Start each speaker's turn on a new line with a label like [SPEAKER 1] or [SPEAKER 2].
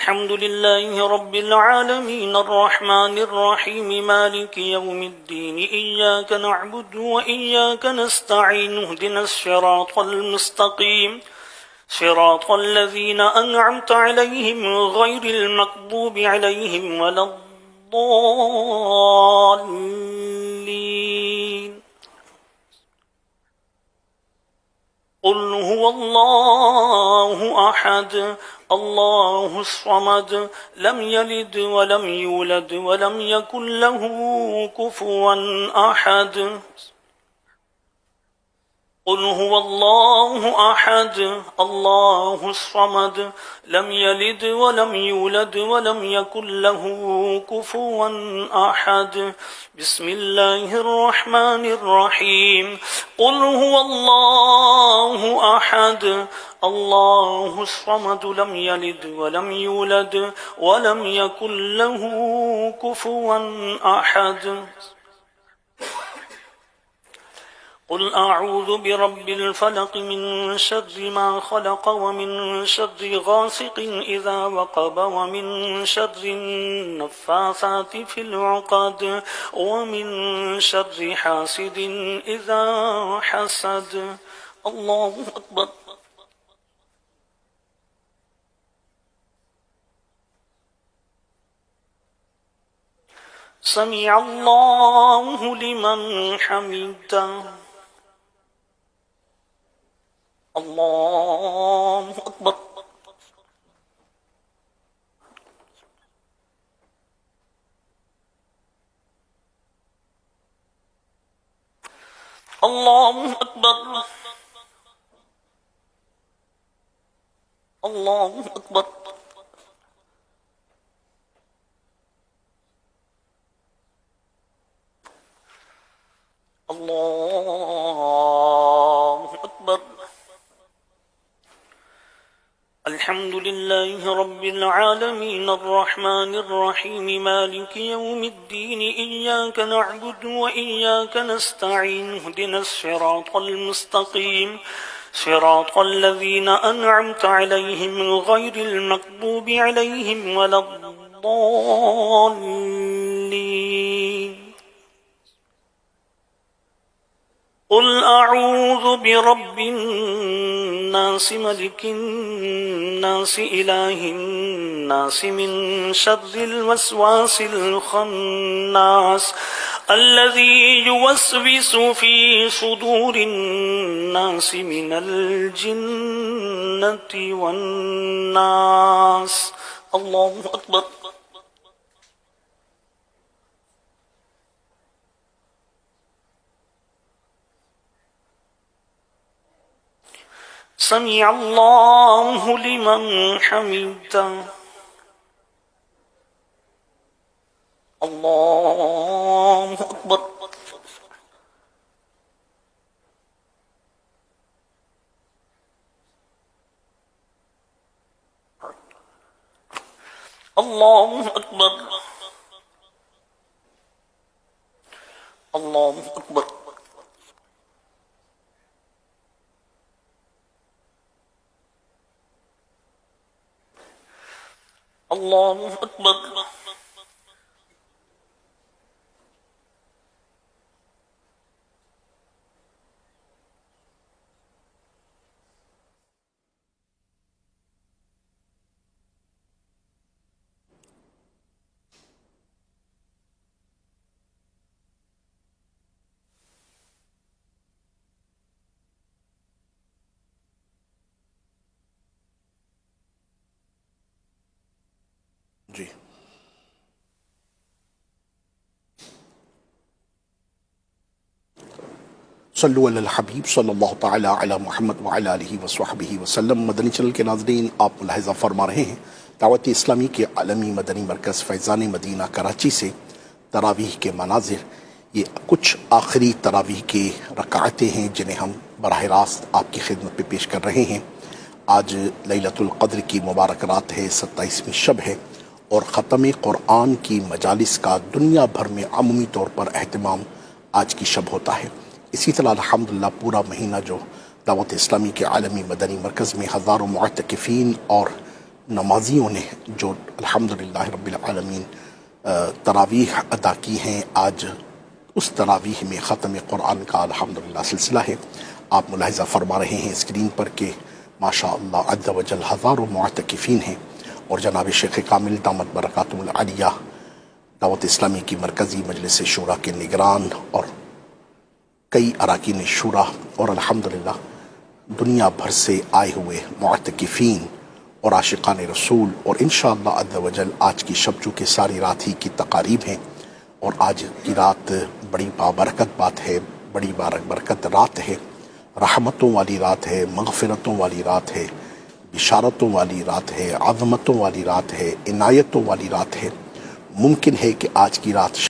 [SPEAKER 1] अल्हम्दुलिल्लाहि रब्बिल आलमीन अर्रहमानिर रहीम मालिकि यौमिद्दीन इय्याका नअबुदु व इय्याका नस्तईन इहदिनस सिरातल मुस्तकीम सिरातल लज़ीना अनअमत अलैहिम गैरिल मग़दूबि अलैहिम वलद्दाल्लीन। क़ुल हुवल्लाहु अहद अल्लाहुस समद लम यलिद वलम यूलद वलम यकुल लहू कुफुवन अहद। क़ुल हुवल्लाहु अहद अल्लाहुस समद लम यलिद वलम यूलद वलम यकुल लहू कुफुवन अहद। बिस्मिल्लाहिर रहमानिर रहीम। क़ुल हुवल्लाहु अहद अल्लाहुस समद लम यलिद वलम यूलद वलम यकुल लहू कुफुवन अहद। क़ुल अऊज़ु बिरब्बिल फ़लक़ मिन शर्रि मा ख़लक़ व मिन शर्रि गासिक़िन इज़ा वक़ब व मिन शर्रि नफ़्फ़ासाति फ़िल उक़द व मिन शर्रि हासिदिन इज़ा हसद। अल्लाहु अकबर। समिअ अल्लाहु लिमन हमिदह। अल्लाहु अकबर। अल्लाहु अकबर। अल्लाहु अकबर। अल्लाहु अकबर। अल्हम्दुलिल्लाहि रब्बिल आलमीन अर्रहमानिर रहीम मालिकि यौमिद्दीन इय्याका नअबुदु व इय्याका नस्तईन इहदिनस सिरातल मुस्तकीम सिरातल लज़ीना अनअमत अलैहिम गैरिल मग़दूबि अलैहिम वलद्दाल्लीन। क़ुल अऊज़ु बिरब्बिन नास मलिकिन नास इलाहिन नास मिन शर्रिल वस्वासिल खन्नास अल्लज़ी युवस्विसु फ़ी सुदूरिन नास मिनल जिन्नति वन्नास। अल्लाहु अकबर। समिअ अल्लाहु लिमन हमिदह। अल्लाहु अकबर। अल्लाहु अकबर। अल्लाहु अकबर। अल्लाहु अकबर।
[SPEAKER 2] जी सल्लु अलल हबीब सल्लल्लाहु तआला अला मुहम्मद व अला आलिहि व स्वहबिहि वसल्लम। मदनी चैनल के नाज़रीन, आप मुलाहिज़ा फरमा रहे हैं दावत इस्लामी के आलमी मदनी मरकज़ फैज़ान मदीना कराची से तरावीह के मनाज़िर। ये कुछ आखिरी तरावीह के रकाअतें हैं जिन्हें हम बराह रास्त आपकी खिदमत में पेश कर रहे हैं। आज लैलतुल क़द्र की मुबारक रात है, 27वीं शब है और ख़त्म क़ुरआन की मजालिस का दुनिया भर में अमूमी तौर पर अहतमाम आज की शब होता है। इसी तरह अल्हम्दुलिल्लाह पूरा महीना जो दावत इस्लामी के आलमी मदनी मरकज़ में हज़ारों मुअत्तकिफ़ीन और नमाजियों ने जो अल्हम्दुलिल्लाह रब्बिल आलमीन तरावीह अदा की हैं, आज उस तरावीह में ख़त्म कुरान का अल्हम्दुलिल्लाह सिलसिला है। आप मुलाहिज़ा फरमा रहे हैं स्क्रीन पर के माशा अल्लाह अज़्ज़ व जल हज़ारों मुअतकिफ़ीन हैं और जनाब शेख कामिल दामत बरकातुहुल आलिया दावत इस्लामी की मरकज़ी मजलिस शूरा के निगरान और कई अरकान शूरा और अल्हम्दुलिल्लाह दुनिया भर से आए हुए मुअतकिफ़ीन और आशिकान रसूल और इंशाअल्लाह अज़्ज़ व जल आज की शब चूँकि सारी रात ही की तकारीब हैं और आज की रात बड़ी बाबरकत बात है, बड़ी बरकत रात है, रहमतों वाली रात है, मग़फ़िरतों वाली रात है, बिशारतों वाली रात है, अज़मतों वाली रात है, इनायतों वाली रात है। मुमकिन है कि आज की रात